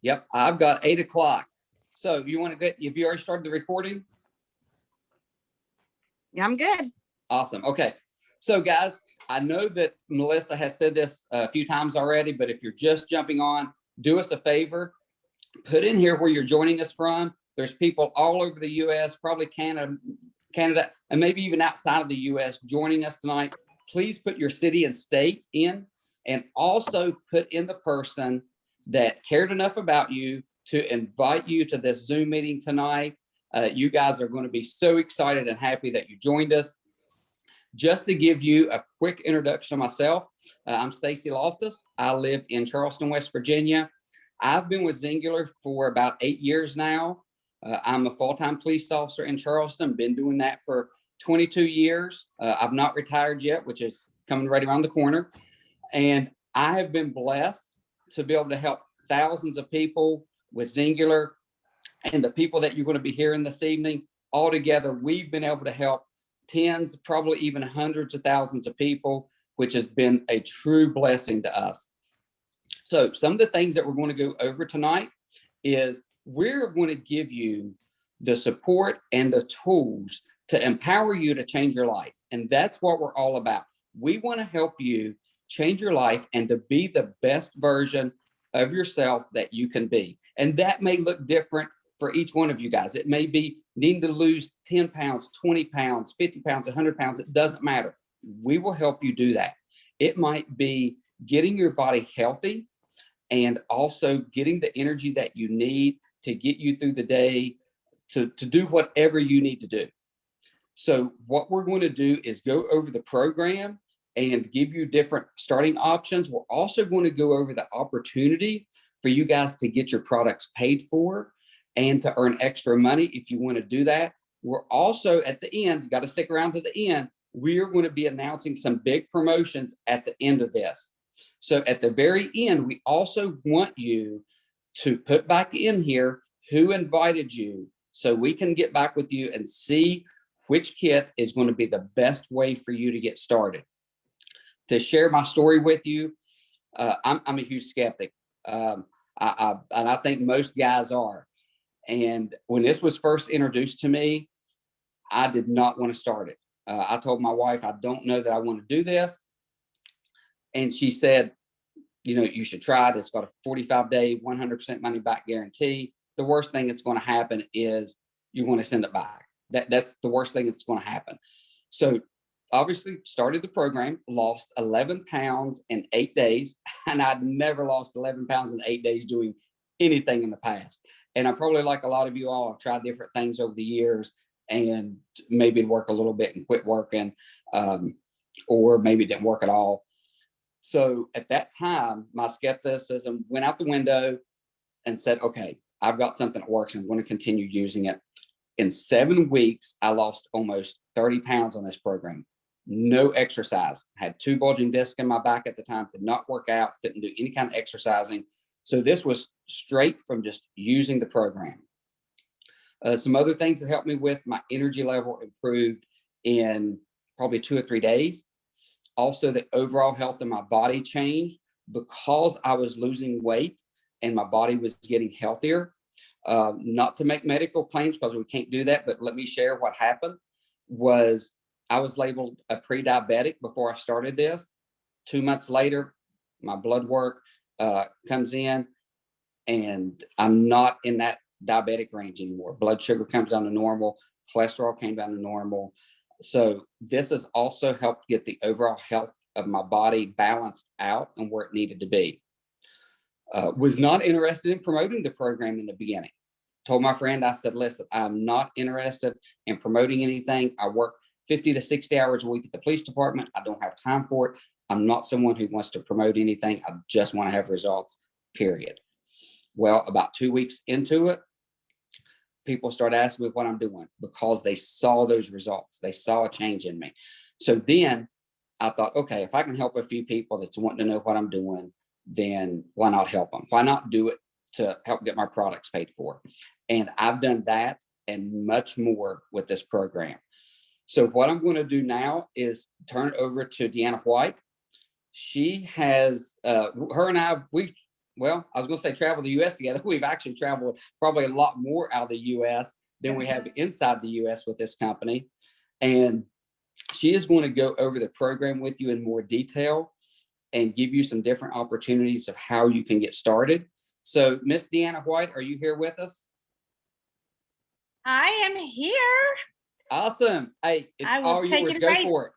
Yep, I've got 8 o'clock. So you want to get, if you already started the recording? Yeah, I'm good. Awesome. Okay. So guys, I know that Melissa has said this a few times already, but if you're just jumping on, do us a favor, put in here where you're joining us from. There's people all over the US, probably Canada, and maybe even outside of the US joining us tonight. Please put your city and state in, and also put in the person that cared enough about you to invite you to this Zoom meeting tonight. You guys are going to be so excited and happy that you joined us. Just to give you a quick introduction of myself, I'm Stacy Loftus. I live in Charleston, West Virginia. I've been with Xyngular for about 8 years now. I'm a full-time police officer in Charleston, been doing that for 22 years. I've not retired yet, which is coming right around the corner. And I have been blessed to be able to help thousands of people with Xyngular, and the people that you're going to be hearing this evening. Altogether, we've been able to help tens, probably even hundreds of thousands of people, which has been a true blessing to us. So some of the things that we're going to go over tonight is we're going to give you the support and the tools to empower you to change your life. And that's what we're all about. We want to help you change your life and to be the best version of yourself that you can be. And that may look different for each one of you guys. It may be needing to lose 10 pounds, 20 pounds, 50 pounds, 100 pounds. It doesn't matter. We will help you do that. It might be getting your body healthy and also getting the energy that you need to get you through the day to do whatever you need to do. So what we're going to do is go over the program and give you different starting options. We're also going to go over the opportunity for you guys to get your products paid for and to earn extra money if you want to do that. We're also at the end, you got to stick around to the end. We are going to be announcing some big promotions at the end of this. So at the very end, we also want you to put back in here who invited you so we can get back with you and see which kit is going to be the best way for you to get started. To share my story with you, I'm a huge skeptic. And I think most guys are. And when this was first introduced to me, I did not want to start it. I told my wife, I don't know that I want to do this. And she said, you know, you should try it. It's got a 45-day, 100% money back guarantee. The worst thing that's going to happen is you want to send it back. That's the worst thing that's going to happen. So obviously started the program, lost 11 pounds in 8 days. And I'd never lost 11 pounds in 8 days doing anything in the past. And I probably, like a lot of you all, I've tried different things over the years and maybe it'd work a little bit and quit working, or maybe it didn't work at all. So at that time, my skepticism went out the window and said, okay, I've got something that works and I'm going to continue using it. In 7 weeks, I lost almost 30 pounds on this program. No exercise. I had 2 bulging discs in my back at the time, did not work out, didn't do any kind of exercising. So this was straight from just using the program. Some other things that helped me with my energy level improved in probably 2 or 3 days. Also, the overall health of my body changed because I was losing weight and my body was getting healthier. Not to make medical claims because we can't do that, but let me share what happened. Was I was labeled a pre-diabetic before I started this. 2 months later, my blood work comes in and I'm not in that diabetic range anymore. Blood sugar comes down to normal, cholesterol came down to normal. So this has also helped get the overall health of my body balanced out and where it needed to be. Was not interested in promoting the program in the beginning. Told my friend, I said, listen, I'm not interested in promoting anything. I work 50 to 60 hours a week at the police department. I don't have time for it. I'm not someone who wants to promote anything. I just want to have results, period. Well, about 2 weeks into it, people start asking me what I'm doing because they saw those results. They saw a change in me. So then I thought, okay, if I can help a few people that's wanting to know what I'm doing, then why not help them? Why not do it to help get my products paid for? And I've done that and much more with this program. So what I'm going to do now is turn it over to Deanna White. She has, her and I, well, I was going to say travel the U.S. together. We've actually traveled probably a lot more out of the U.S. than we have inside the U.S. with this company. And she is going to go over the program with you in more detail and give you some different opportunities of how you can get started. So, Miss Deanna White, are you here with us? I am here. Awesome. Hey, it's all yours. Go for it.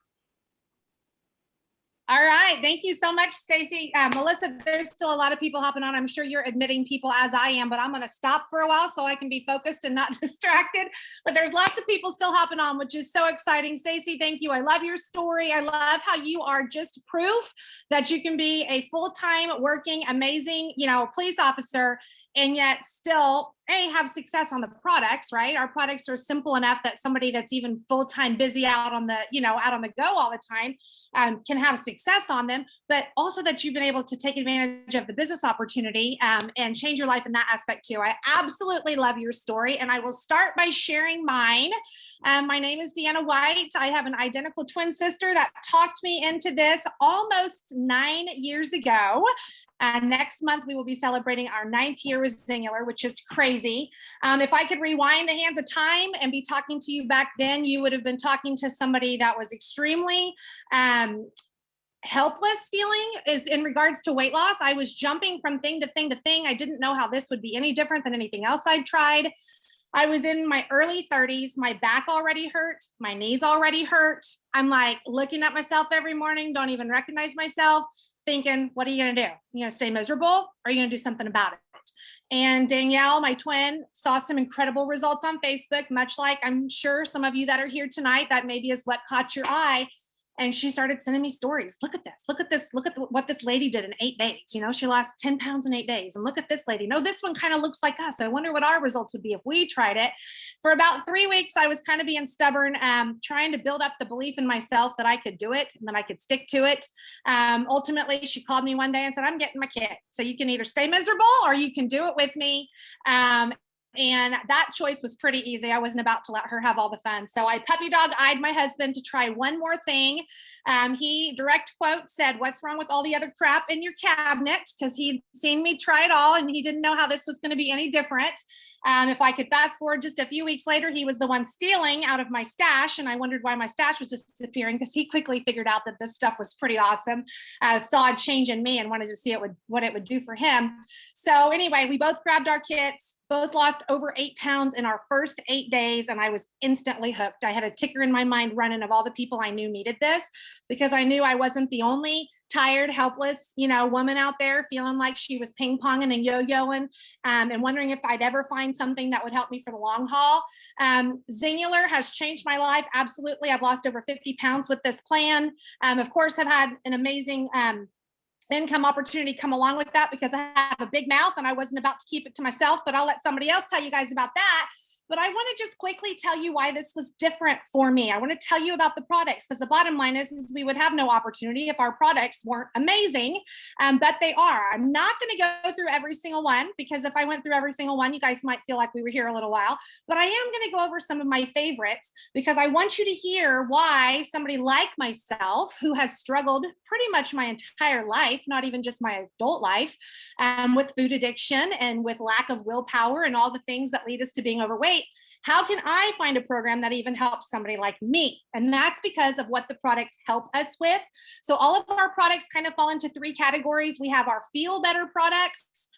All right. Thank you so much, Stacy. Melissa, there's still a lot of people hopping on. I'm sure you're admitting people as I am, but I'm going to stop for a while so I can be focused and not distracted. But there's lots of people still hopping on, which is so exciting. Stacy, thank you. I love your story. I love how you are just proof that you can be a full-time working, amazing, police officer and yet still have success on the products, right? Our products are simple enough that somebody that's even full-time busy out on the, out on the go all the time can have success on them, but also that you've been able to take advantage of the business opportunity and change your life in that aspect too. I absolutely love your story, and I will start by sharing mine. My name is Deanna White. I have an identical twin sister that talked me into this almost 9 years ago. Next month, we will be celebrating our 9th year with Xyngular, which is crazy. If I could rewind the hands of time and be talking to you back then, you would have been talking to somebody that was extremely helpless feeling is in regards to weight loss. I was jumping from thing to thing to thing. I didn't know how this would be any different than anything else I'd tried. I was in my early 30s. My back already hurt. My knees already hurt. I'm like looking at myself every morning, don't even recognize myself, thinking, what are you going to do? You going to stay miserable, or are you going to do something about it? And Danielle, my twin, saw some incredible results on Facebook, much like I'm sure some of you that are here tonight, that maybe is what caught your eye. And she started sending me stories. Look at this. Look at this. Look at what this lady did in 8 days. She lost 10 pounds in 8 days. And look at this lady. No, this one kind of looks like us. I wonder what our results would be if we tried it. For about 3 weeks, I was kind of being stubborn, trying to build up the belief in myself that I could do it and that I could stick to it. Ultimately, she called me one day and said, I'm getting my kit. So you can either stay miserable or you can do it with me. And that choice was pretty easy. I wasn't about to let her have all the fun. So I puppy dog eyed my husband to try one more thing. He direct quote said, what's wrong with all the other crap in your cabinet? Because he'd seen me try it all and he didn't know how this was going to be any different. If I could fast forward just a few weeks later, he was the one stealing out of my stash. And I wondered why my stash was disappearing, because he quickly figured out that this stuff was pretty awesome. Saw a change in me and wanted to see what it would do for him. So anyway, we both grabbed our kits, both lost over 8 pounds in our first 8 days. And I was instantly hooked. I had a ticker in my mind running of all the people I knew needed this, because I knew I wasn't the only tired, helpless, woman out there feeling like she was ping ponging and yo-yoing and wondering if I'd ever find something that would help me for the long haul. Xyngular has changed my life. Absolutely. I've lost over 50 pounds with this plan. Of course, I've had an amazing income opportunity come along with that, because I have a big mouth and I wasn't about to keep it to myself, but I'll let somebody else tell you guys about that. But I want to just quickly tell you why this was different for me. I want to tell you about the products, because the bottom line is we would have no opportunity if our products weren't amazing, but they are. I'm not going to go through every single one, because if I went through every single one, you guys might feel like we were here a little while, but I am going to go over some of my favorites, because I want you to hear why somebody like myself, who has struggled pretty much my entire life, not even just my adult life, with food addiction and with lack of willpower and all the things that lead us to being overweight, how can I find a program that even helps somebody like me? And that's because of what the products help us with. So all of our products kind of fall into 3 categories. We have our feel better products,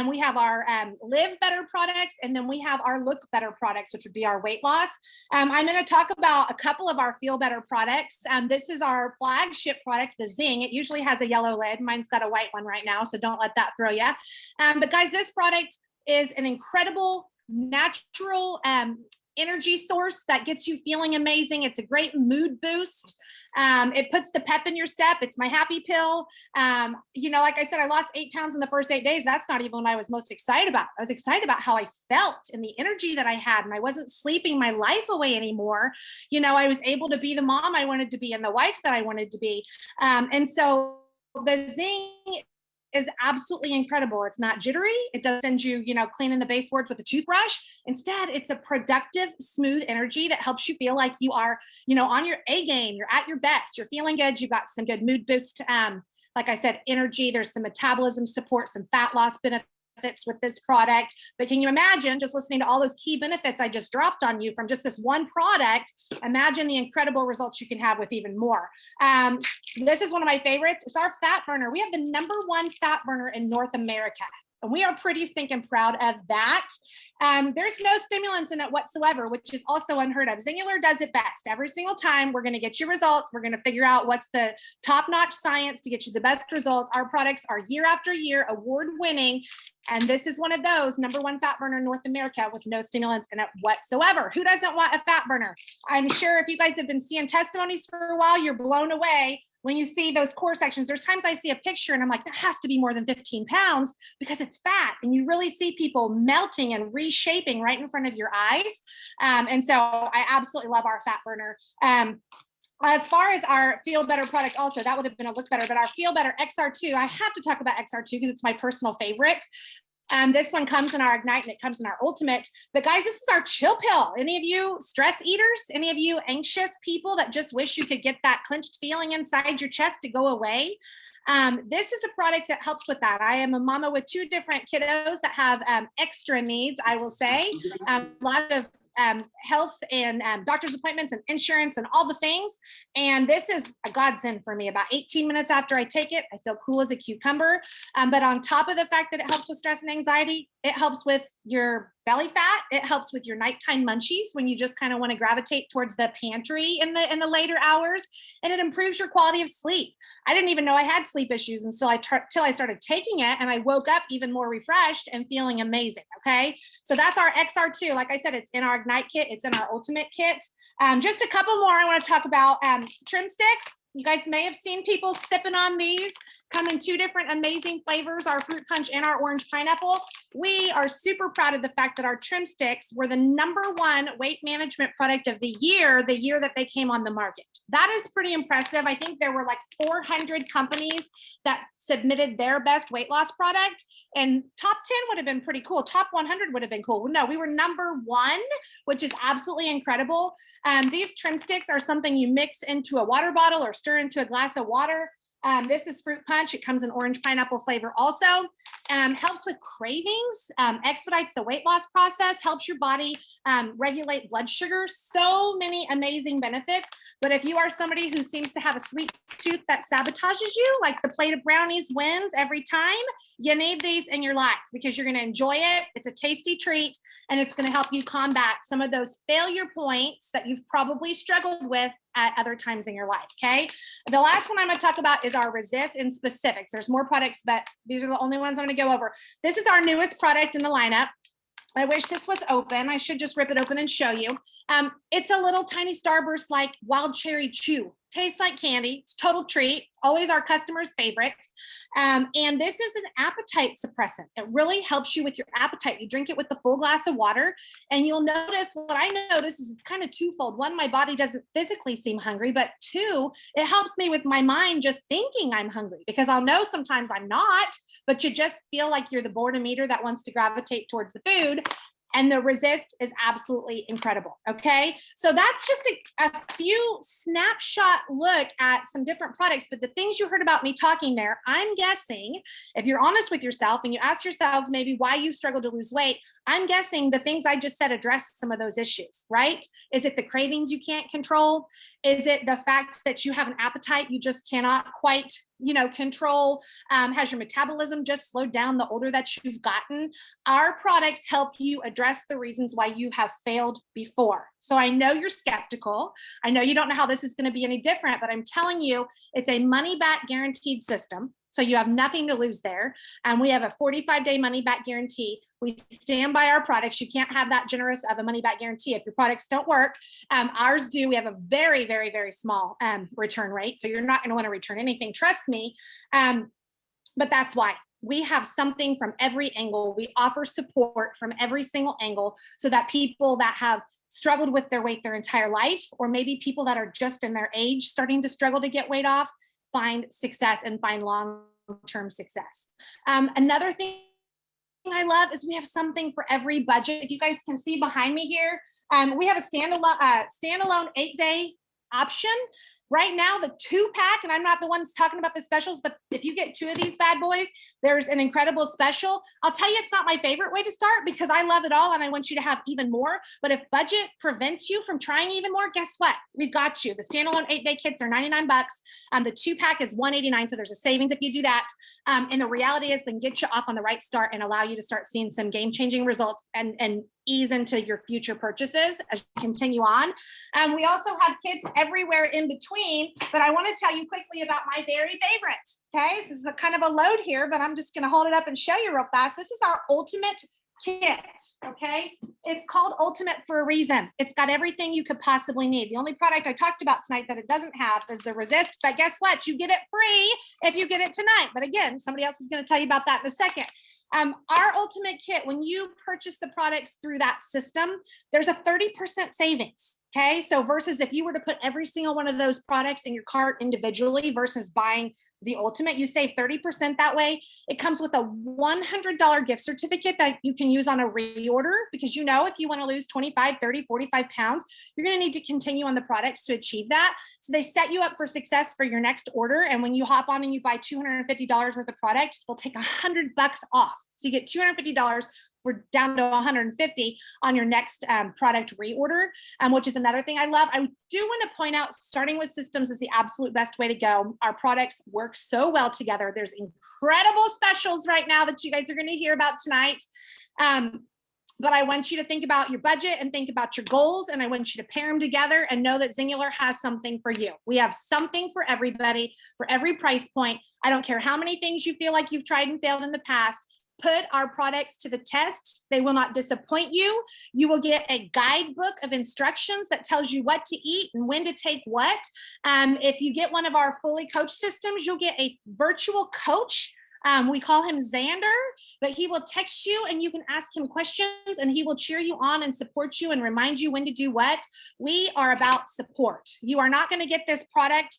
we have our live better products, and then we have our look better products, which would be our weight loss. I'm going to talk about a couple of our feel better products. This is our flagship product, the Zing. It usually has a yellow lid. Mine's got a white one right now, so don't let that throw you. But guys, this product is an incredible natural energy source that gets you feeling amazing. It's a great mood boost. It puts the pep in your step. It's my happy pill. Like I said, I lost 8 pounds in the first 8 days. That's not even what I was most excited about. I was excited about how I felt and the energy that I had, and I wasn't sleeping my life away anymore. I was able to be the mom I wanted to be and the wife that I wanted to be. And so the Zing is absolutely incredible. It's not jittery. It doesn't send you, cleaning the baseboards with a toothbrush. Instead, it's a productive, smooth energy that helps you feel like you are, on your A game. You're at your best. You're feeling good. You've got some good mood boost like I said, energy, there's some metabolism support, some fat loss benefits with this product. But can you imagine just listening to all those key benefits I just dropped on you from just this one product? Imagine the incredible results you can have with even more. This is one of my favorites. It's our fat burner. We have the #1 fat burner in North America. And we are pretty stinking proud of that. There's no stimulants in it whatsoever, which is also unheard of. Xyngular does it best. Every single time we're going to get you results. We're going to figure out what's the top-notch science to get you the best results. Our products are year after year award-winning. And this is one of those #1 fat burner in North America with no stimulants in it whatsoever. Who doesn't want a fat burner? I'm sure if you guys have been seeing testimonies for a while, you're blown away when you see those core sections. There's times I see a picture and I'm like, that has to be more than 15 pounds because it's fat. And you really see people melting and reshaping right in front of your eyes. And so I absolutely love our fat burner. As far as our Feel Better product also, that would have been a Look Better, but our Feel Better XR2, I have to talk about XR2 because it's my personal favorite. This one comes in our Ignite and it comes in our Ultimate. But guys, this is our chill pill. Any of you stress eaters, any of you anxious people that just wish you could get that clenched feeling inside your chest to go away? This is a product that helps with that. I am a mama with 2 different kiddos that have extra needs, I will say. A lot of health and doctor's appointments and insurance and all the things. And this is a godsend for me. About 18 minutes after I take it, I feel cool as a cucumber. But on top of the fact that it helps with stress and anxiety, it helps with your belly fat. It helps with your nighttime munchies when you just kind of want to gravitate towards the pantry in the later hours. And it improves your quality of sleep. I didn't even know I had sleep issues until I started taking it, and I woke up even more refreshed and feeling amazing. Okay, so that's our XR2. Like I said, it's in our Ignite kit. It's in our Ultimate kit. Just a couple more I want to talk about. Trim sticks. You guys may have seen people sipping on these. Come in 2 different amazing flavors, our fruit punch and our orange pineapple. We are super proud of the fact that our trim sticks were the #1 weight management product of the year that they came on the market. That is pretty impressive. I think there were like 400 companies that submitted their best weight loss product, and top 10 would have been pretty cool. Top 100 would have been cool. No, we were #1, which is absolutely incredible. These trim sticks are something you mix into a water bottle or stir into a glass of water. This is fruit punch. It comes in orange pineapple flavor also. Helps with cravings, expedites the weight loss process, helps your body regulate blood sugar. So many amazing benefits. But if you are somebody who seems to have a sweet tooth that sabotages you, like the plate of brownies wins every time, you need these in your life because you're going to enjoy it. It's a tasty treat, and it's going to help you combat some of those failure points that you've probably struggled with at other times in your life. Okay. The last one I'm going to talk about is our Resist in specifics. There's more products, but these are the only ones I'm going to go over. This is our newest product in the lineup. I wish this was open. I should just rip it open and show you. It's a little tiny Starburst like wild cherry chew. Tastes like candy. It's a total treat. Always our customer's favorite. And this is an appetite suppressant. It really helps you with your appetite. You drink it with a full glass of water, and you'll notice what I notice is it's kind of twofold. 1, my body doesn't physically seem hungry, but 2, it helps me with my mind just thinking I'm hungry, because I'll know sometimes I'm not, but you just feel like you're the boredom eater that wants to gravitate towards the food. And the Resist is absolutely incredible. Okay. So that's just a few snapshot look at some different products, but the things you heard about me talking there, I'm guessing if you're honest with yourself and you ask yourselves maybe why you struggle to lose weight, I'm guessing the things I just said address some of those issues, right? Is it the cravings you can't control? Is it the fact that you have an appetite you just cannot quite, control? Has your metabolism just slowed down the older that you've gotten? Our products help you address the reasons why you have failed before. So I know you're skeptical. I know you don't know how this is going to be any different, but I'm telling you, it's a money back guaranteed system. So you have nothing to lose there. We have a 45-day money back guarantee. We stand by our products. You can't have that generous of a money back guarantee if your products don't work. Ours do. We have a very, very, very small return rate. So you're not going to want to return anything. Trust me. But that's why. We have something from every angle. We offer support from every single angle so that people that have struggled with their weight their entire life, or maybe people that are just in their age starting to struggle to get weight off, find success and find long-term success. Another thing I love is we have something for every budget. If you guys can see behind me here, we have a standalone 8-day option. Right now, the 2-pack, and I'm not the ones talking about the specials, but if you get 2 of these bad boys, there's an incredible special. I'll tell you, it's not my favorite way to start because I love it all and I want you to have even more. But if budget prevents you from trying even more, guess what? We've got you. The standalone 8-day kits are $99. The 2-pack is $189. So there's a savings if you do that. And the reality is, then get you off on the right start and allow you to start seeing some game-changing results and ease into your future purchases as you continue on. We also have kits everywhere in between, but I want to tell you quickly about my very favorite. Okay, this is a kind of a load here, but I'm just going to hold it up and show you real fast. This is our ultimate kit. Okay, it's called Ultimate for a reason. It's got everything you could possibly need. The only product I talked about tonight that it doesn't have is the Resist, but guess what? You get it free if you get it tonight. But again, somebody else is going to tell you about that in a second. Our Ultimate Kit, when you purchase the products through that system, there's a 30% savings. Okay, so versus if you were to put every single one of those products in your cart individually versus buying the Ultimate, you save 30% that way. It comes with a $100 gift certificate that you can use on a reorder, because you know, if you want to lose 25, 30, 45 pounds, you're going to need to continue on the products to achieve that. So they set you up for success for your next order. And when you hop on and you buy $250 worth of product, they'll take $100 off. So you get $250. We're down to 150 on your next product reorder, which is another thing I love. I do want to point out, starting with systems is the absolute best way to go. Our products work so well together. There's incredible specials right now that you guys are going to hear about tonight. But I want you to think about your budget and think about your goals, and I want you to pair them together and know that Xyngular has something for you. We have something for everybody, for every price point. I don't care how many things you feel like you've tried and failed in the past. Put our products to the test. They will not disappoint you. You will get a guidebook of instructions that tells you what to eat and when to take what. If you get one of our fully coached systems, you'll get a virtual coach. We call him Xander, but he will text you and you can ask him questions and he will cheer you on and support you and remind you when to do what. We are about support. You are not going to get this product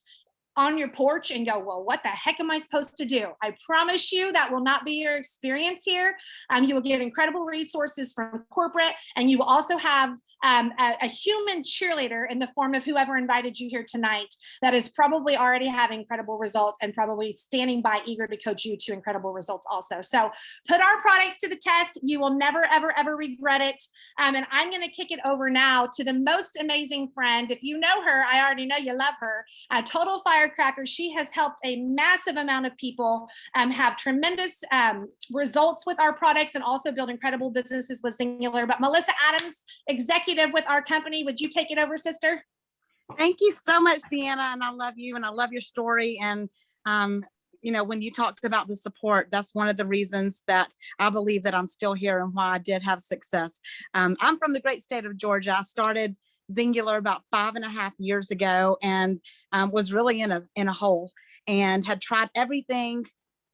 on your porch and go, well, what the heck am I supposed to do? I promise you that will not be your experience here. You will get incredible resources from corporate, and you will also have a human cheerleader in the form of whoever invited you here tonight that is probably already having incredible results and probably standing by eager to coach you to incredible results also. So put our products to the test. You will never, ever, ever regret it. And I'm going to kick it over now to the most amazing friend. If you know her, I already know you love her. Total Firecracker. She has helped a massive amount of people have tremendous results with our products and also build incredible businesses with Xyngular. But Melissa Adams, executive with our company, would you take it over, sister? Thank you so much, Deanna, and I love you and I love your story. And you know, when you talked about the support, that's one of the reasons that I believe that I'm still here and why I did have success. I'm from the great state of Georgia. I started Xyngular about 5.5 years ago and was really in a hole and had tried everything,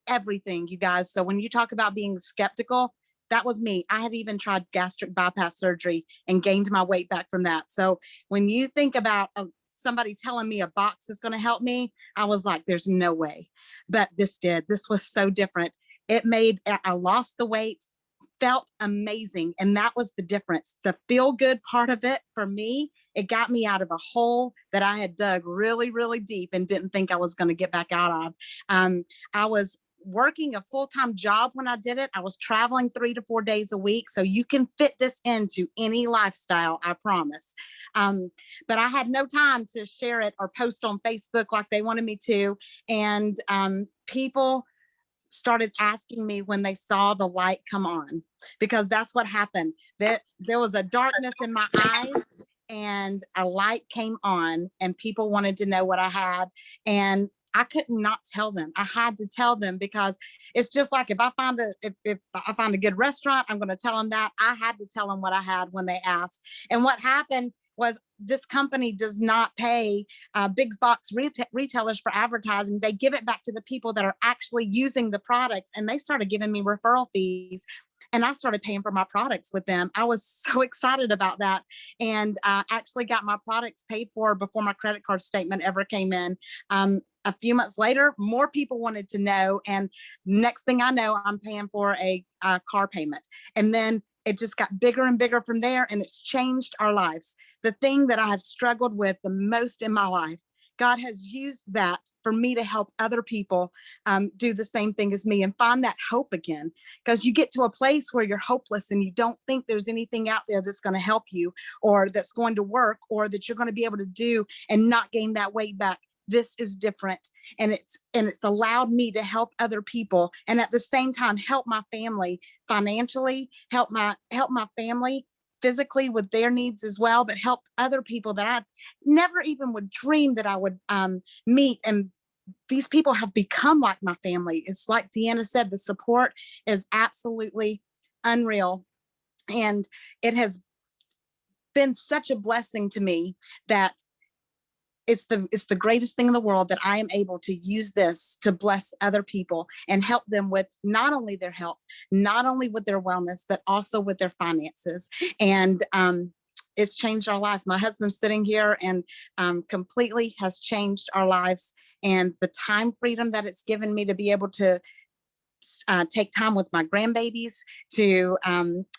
you guys. So when you talk about being skeptical, that was me. I had even tried gastric bypass surgery and gained my weight back from that. So when you think about somebody telling me a box is going to help me, I was like, there's no way. But this did. This was so different. I lost the weight, felt amazing. And that was the difference. The feel good part of it for me, it got me out of a hole that I had dug really, really deep and didn't think I was going to get back out of. I was working a full-time job when I did it. I was traveling 3 to 4 days a week. So you can fit this into any lifestyle, I promise. But I had no time to share it or post on Facebook like they wanted me to. And people started asking me when they saw the light come on, because that's what happened. There was a darkness in my eyes and a light came on and people wanted to know what I had. And I could not tell them. I had to tell them, because it's just like if I find a good restaurant, I'm going to tell them that. I had to tell them what I had when they asked. And what happened was, this company does not pay big box retailers for advertising. They give it back to the people that are actually using the products, and they started giving me referral fees. And I started paying for my products with them. I was so excited about that, and actually got my products paid for before my credit card statement ever came in. A few months later, more people wanted to know. And next thing I know, I'm paying for a car payment. And then it just got bigger and bigger from there. And it's changed our lives. The thing that I have struggled with the most in my life, God has used that for me to help other people do the same thing as me and find that hope again. Because you get to a place where you're hopeless and you don't think there's anything out there that's going to help you or that's going to work or that you're going to be able to do and not gain that weight back. This is different. And it's allowed me to help other people and at the same time help my family financially, help my family physically with their needs as well, but help other people that I never even would dream that I would meet. And these people have become like my family. It's like Deanna said, the support is absolutely unreal. And it has been such a blessing to me that it's the greatest thing in the world that I am able to use this to bless other people and help them with not only their health, not only with their wellness, but also with their finances. And it's changed our life. My husband's sitting here and completely has changed our lives, and the time freedom that it's given me to be able to take time with my grandbabies, to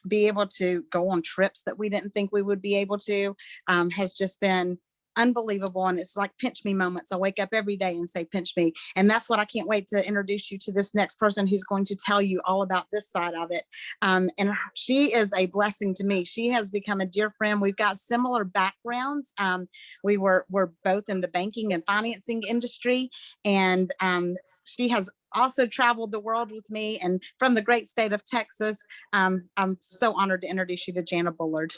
be able to go on trips that we didn't think we would be able to, has just been unbelievable. And it's like pinch me moments. I wake up every day and say, pinch me. And that's what I can't wait to introduce you to this next person who's going to tell you all about this side of it. And she is a blessing to me. She has become a dear friend. We've got similar backgrounds. We're both in the banking and financing industry. And she has also traveled the world with me, and from the great state of Texas. I'm so honored to introduce you to Jana Bullard.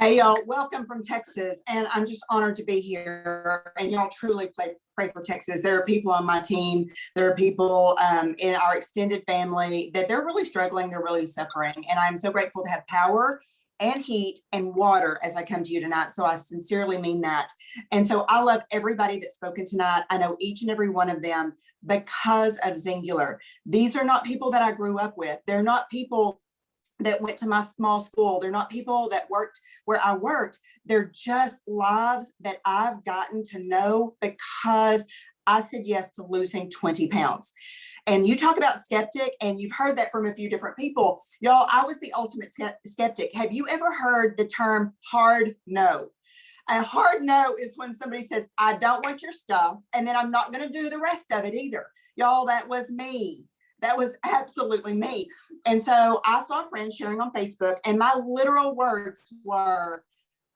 Hey, y'all, welcome from Texas. And I'm just honored to be here. And y'all truly pray for Texas. There are people on my team. There are people in our extended family that they're really struggling. They're really suffering. And I'm so grateful to have power and heat and water as I come to you tonight. So I sincerely mean that. And so I love everybody that's spoken tonight. I know each and every one of them because of Xyngular. These are not people that I grew up with. They're not people that went to my small school. They're not people that worked where I worked. They're just lives that I've gotten to know because I said yes to losing 20 pounds. And you talk about skeptic, and you've heard that from a few different people. Y'all, I was the ultimate skeptic. Have you ever heard the term hard no? A hard no is when somebody says, I don't want your stuff, and then I'm not going to do the rest of it either. Y'all, that was me. That was absolutely me. And so I saw a friend sharing on Facebook, and my literal words were,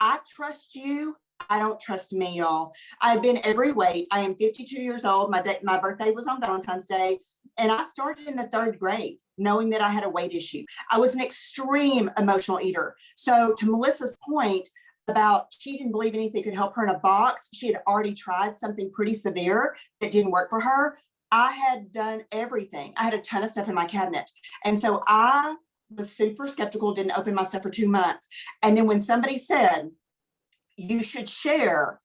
I trust you. I don't trust me, y'all. I've been every weight. I am 52 years old. My birthday was on Valentine's Day. And I started in the 3rd grade knowing that I had a weight issue. I was an extreme emotional eater. So to Melissa's point about she didn't believe anything could help her in a box, she had already tried something pretty severe that didn't work for her. I had done everything. I had a ton of stuff in my cabinet. And so I was super skeptical, didn't open my stuff for 2 months. And then when somebody said, you should share,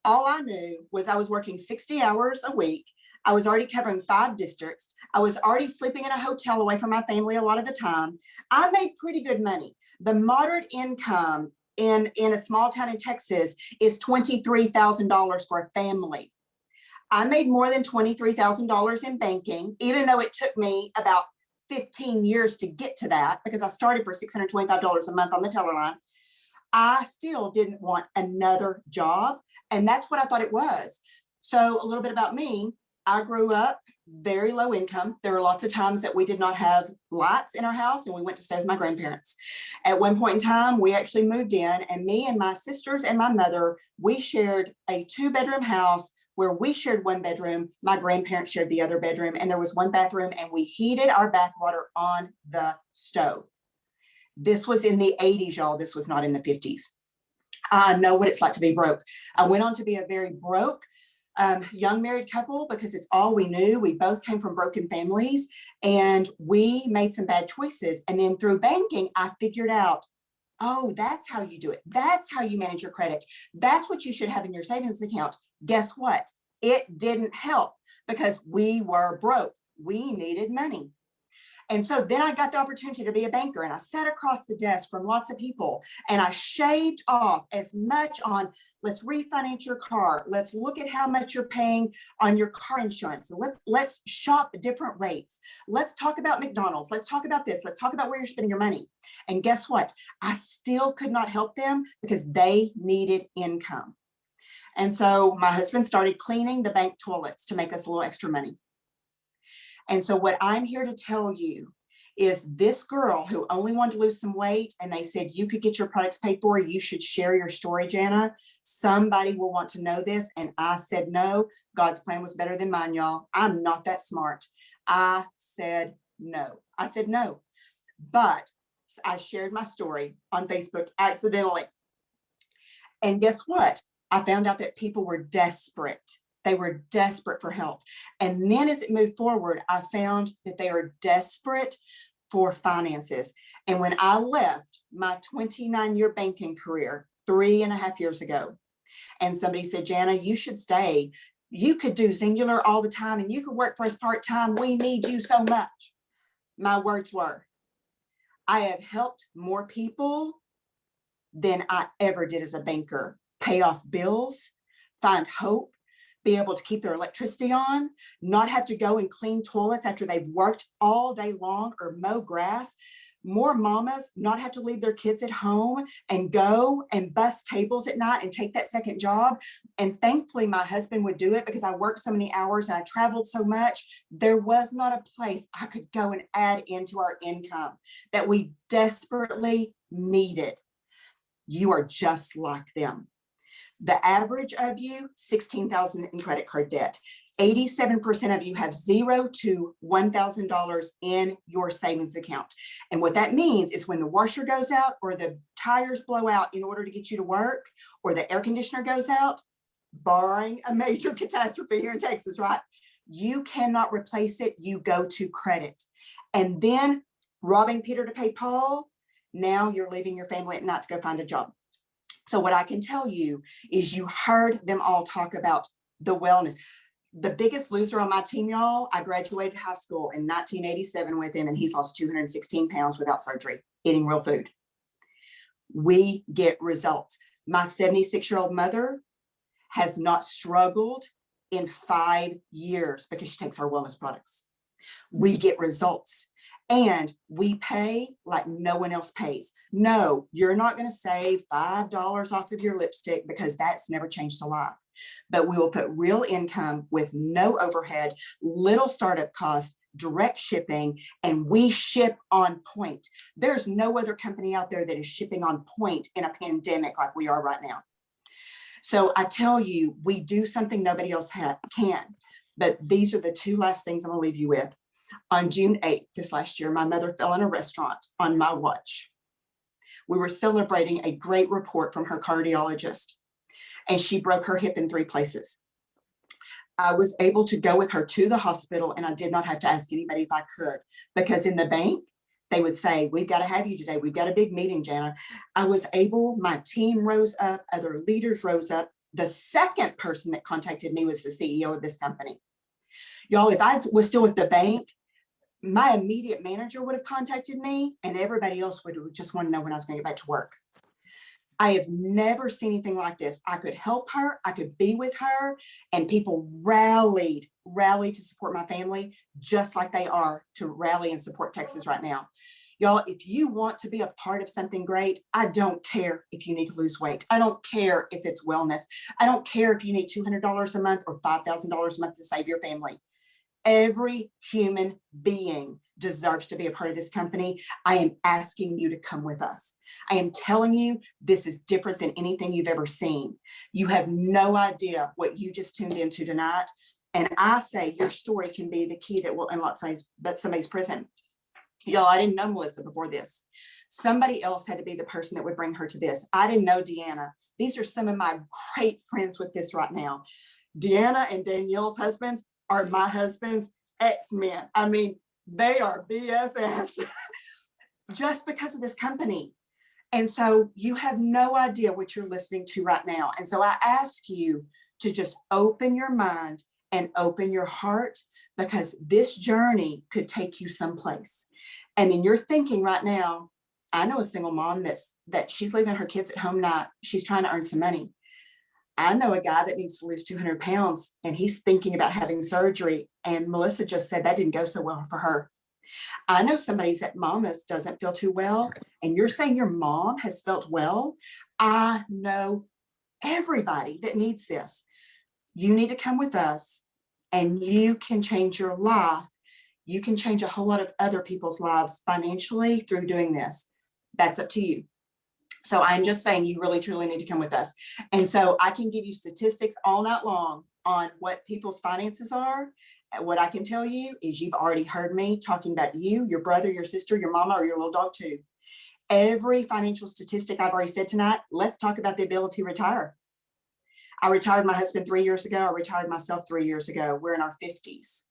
all I knew was I was working 60 hours a week. I was already covering 5 districts. I was already sleeping in a hotel away from my family a lot of the time. I made pretty good money. The moderate income in a small town in Texas is $23,000 for a family. I made more than $23,000 in banking, even though it took me about 15 years to get to that because I started for $625 a month on the teller line. I still didn't want another job. And that's what I thought it was. So a little bit about me. I grew up very low income. There were lots of times that we did not have lights in our house and we went to stay with my grandparents. At one point in time, we actually moved in, and me and my sisters and my mother, we shared a 2-bedroom house where we shared 1 bedroom. My grandparents shared the other bedroom, and there was 1 bathroom, and we heated our bath water on the stove. This was in the 80s, y'all. This was not in the 50s. I know what it's like to be broke. I went on to be a very broke young married couple because it's all we knew. We both came from broken families, and we made some bad choices. And then through banking, I figured out, oh, that's how you do it. That's how you manage your credit. That's what you should have in your savings account. Guess what? It didn't help because we were broke. We needed money. And so then I got the opportunity to be a banker, and I sat across the desk from lots of people, and I shaved off as much on, let's refinance your car. Let's look at how much you're paying on your car insurance. Let's shop different rates. Let's talk about McDonald's. Let's talk about this. Let's talk about where you're spending your money. And guess what? I still could not help them because they needed income. And so my husband started cleaning the bank toilets to make us a little extra money. And so what I'm here to tell you is this girl who only wanted to lose some weight, and they said you could get your products paid for, you should share your story, Jana. Somebody will want to know this. And I said, no, God's plan was better than mine, y'all. I'm not that smart. I said no. I said no. But I shared my story on Facebook accidentally. And guess what? I found out that people were desperate. They were desperate for help. And then as it moved forward, I found that they are desperate for finances. And when I left my 29-year banking career 3.5 years ago, and somebody said, Jana, you should stay. You could do Xyngular all the time and you could work for us part-time. We need you so much. My words were, I have helped more people than I ever did as a banker. Pay off bills, find hope, be able to keep their electricity on, not have to go and clean toilets after they've worked all day long or mow grass. More mamas not have to leave their kids at home and go and bust tables at night and take that second job. And thankfully, my husband would do it because I worked so many hours and I traveled so much. There was not a place I could go and add into our income that we desperately needed. You are just like them. The average of you, $16,000 in credit card debt. 87% of you have $0 to $1,000 in your savings account. And what that means is when the washer goes out or the tires blow out in order to get you to work, or the air conditioner goes out, barring a major catastrophe here in Texas, right? You cannot replace it. You go to credit. And then robbing Peter to pay Paul, now you're leaving your family at night to go find a job. So what I can tell you is you heard them all talk about the wellness. The biggest loser on my team, y'all, I graduated high school in 1987 with him, and he's lost 216 pounds without surgery, eating real food. We get results. My 76-year-old mother has not struggled in 5 years because she takes our wellness products. We get results. And we pay like no one else pays. No, you're not going to save $5 off of your lipstick because that's never changed a life. But we will put real income with no overhead, little startup costs, direct shipping, and we ship on point. There's no other company out there that is shipping on point in a pandemic like we are right now. So I tell you, we do something nobody else can. But these are the two last things I'm going to leave you with. On June 8th, this last year, my mother fell in a restaurant on my watch. We were celebrating a great report from her cardiologist, and she broke her hip in 3 places. I was able to go with her to the hospital, and I did not have to ask anybody if I could, because in the bank, they would say, we've got to have you today. We've got a big meeting, Jana. I was able, my team rose up, other leaders rose up. The second person that contacted me was the CEO of this company. Y'all, if I was still with the bank, my immediate manager would have contacted me, and everybody else would just want to know when I was going to get back to work. I have never seen anything like this. I could help her, I could be with her, and people rallied to support my family, just like they are to rally and support Texas right now. Y'all, if you want to be a part of something great, I don't care if you need to lose weight. I don't care if it's wellness. I don't care if you need $200 a month or $5,000 a month to save your family. Every human being deserves to be a part of this company. I am asking you to come with us. I am telling you, this is different than anything you've ever seen. You have no idea what you just tuned into tonight. And I say your story can be the key that will unlock somebody's prison. Y'all, I didn't know Melissa before this. Somebody else had to be the person that would bring her to this. I didn't know Deanna. These are some of my great friends with this right now. Deanna and Danielle's husbands are my husband's ex-men. I mean, they are BFFs just because of this company. And so you have no idea what you're listening to right now. And so I ask you to just open your mind and open your heart, because this journey could take you someplace. And then you're thinking right now, I know a single mom that she's leaving her kids at home now. She's trying to earn some money. I know a guy that needs to lose 200 pounds and he's thinking about having surgery. And Melissa just said that didn't go so well for her. I know somebody's at mama's doesn't feel too well. And you're saying your mom has felt well. I know everybody that needs this. You need to come with us and you can change your life. You can change a whole lot of other people's lives financially through doing this. That's up to you. So I'm just saying you really, truly need to come with us. And so I can give you statistics all night long on what people's finances are. What I can tell you is you've already heard me talking about you, your brother, your sister, your mama, or your little dog too. Every financial statistic I've already said tonight, let's talk about the ability to retire. I retired my husband 3 years ago. I retired myself 3 years ago. We're in our 50s.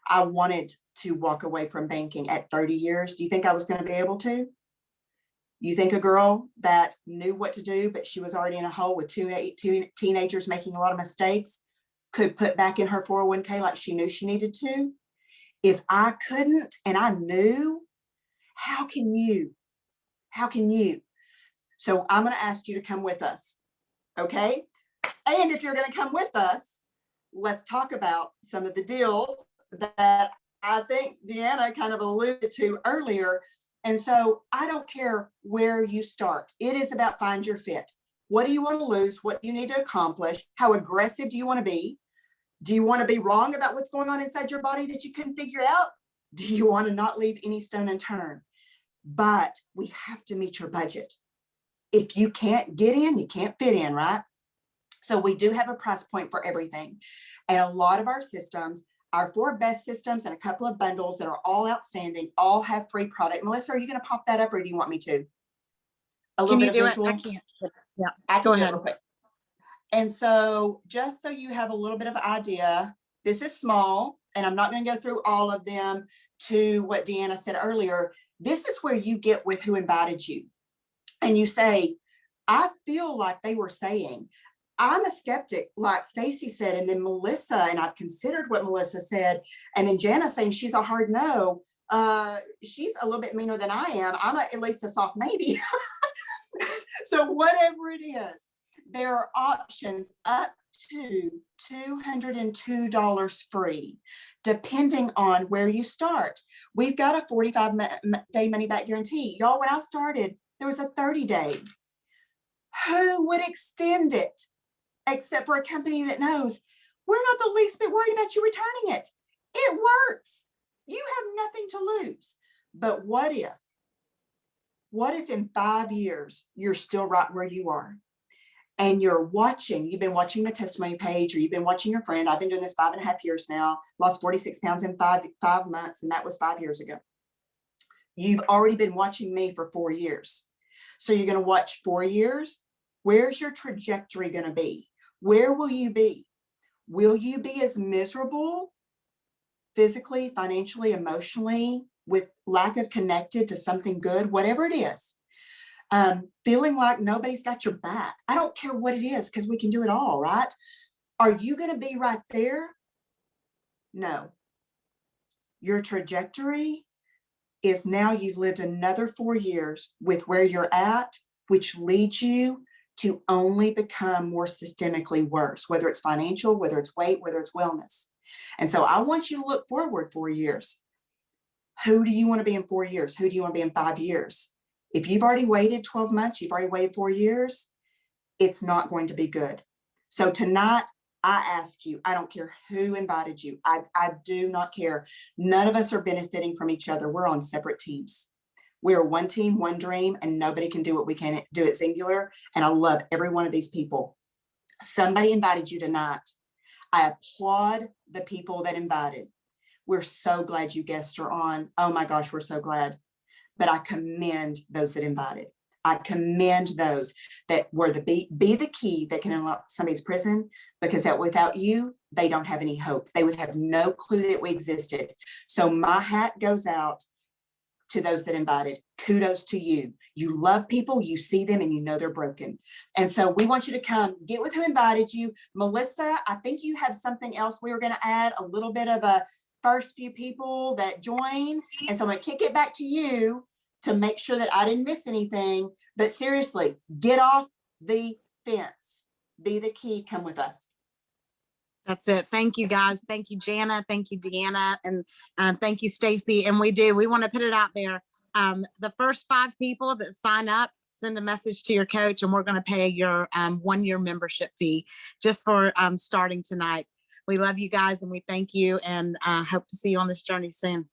I wanted to walk away from banking at 30 years. Do you think I was going to be able to? You think a girl that knew what to do, but she was already in a hole with two teenagers making a lot of mistakes, could put back in her 401k like she knew she needed to? If I couldn't and I knew, how can you? How can you? So I'm going to ask you to come with us. Okay. And if you're going to come with us, let's talk about some of the deals that I think Deanna kind of alluded to earlier. And so I don't care where you start. It is about find your fit. What do you want to lose? What do you need to accomplish? How aggressive do you want to be? Do you want to be wrong about what's going on inside your body that you couldn't figure out? Do you want to not leave any stone unturned? But we have to meet your budget. If you can't get in, you can't fit in, right? So we do have a price point for everything. And a lot of our systems, our 4 best systems and a couple of bundles that are all outstanding, all have free product. Melissa, are you going to pop that up or do you want me to? A little Can bit you of do it? visual? I can't. Yeah, I can go do it ahead. real quick. And so just so you have a little bit of idea, this is small, and I'm not going to go through all of them to what Deanna said earlier. This is where you get with who invited you. And you say, I feel like they were saying, I'm a skeptic, like Stacy said, and then Melissa, and I've considered what Melissa said, and then Jana saying she's a hard no. She's a little bit meaner than I am. I'm at least a soft maybe. So whatever it is, there are options up to $202 free, depending on where you start. We've got a 45-day money back guarantee. Y'all, when I started, there was a 30-day. Who would extend it except for a company that knows we're not the least bit worried about you returning it? It works. You have nothing to lose. But what if in 5 years, you're still right where you are? And you've been watching the testimony page, or you've been watching your friend. I've been doing this 5.5 years now, lost 46 pounds in five months, and that was 5 years ago. You've already been watching me for 4 years. So you're going to watch 4 years. Where's your trajectory going to be? Where will you be? Will you be as miserable physically, financially, emotionally, with lack of connected to something good, whatever it is? Feeling like nobody's got your back. I don't care what it is, because we can do it all, right? Are you going to be right there? No. Your trajectory is now you've lived another 4 years with where you're at, which leads you to only become more systemically worse, whether it's financial, whether it's weight, whether it's wellness. And so I want you to look forward 4 years. Who do you want to be in 4 years? Who do you want to be in 5 years? If you've already waited 12 months, you've already waited 4 years, it's not going to be good. So tonight, I ask you, I don't care who invited you. I do not care. None of us are benefiting from each other. We're on separate teams. We are one team, one dream, and nobody can do what we can do at Xyngular. And I love every one of these people. Somebody invited you tonight. I applaud the people that invited. We're so glad you guests are on. Oh my gosh, we're so glad. But I commend those that invited. I commend those that were be the key that can unlock somebody's prison, because that without you, they don't have any hope. They would have no clue that we existed. So my hat goes out to those that invited. Kudos to you. You love people, you see them, and you know they're broken. And so we want you to come get with who invited you. Melissa, I think you have something else we were going to add, a little bit of a first few people that join. And so I'm going to kick it back to you to make sure that I didn't miss anything. But seriously, get off the fence. Be the key. Come with us. That's it. Thank you, guys. Thank you, Jana. Thank you, Deanna. And thank you, Stacy. And we want to put it out there. The first 5 people that sign up send a message to your coach, and we're going to pay your 1-year membership fee just for starting tonight. We love you guys and we thank you, and hope to see you on this journey soon.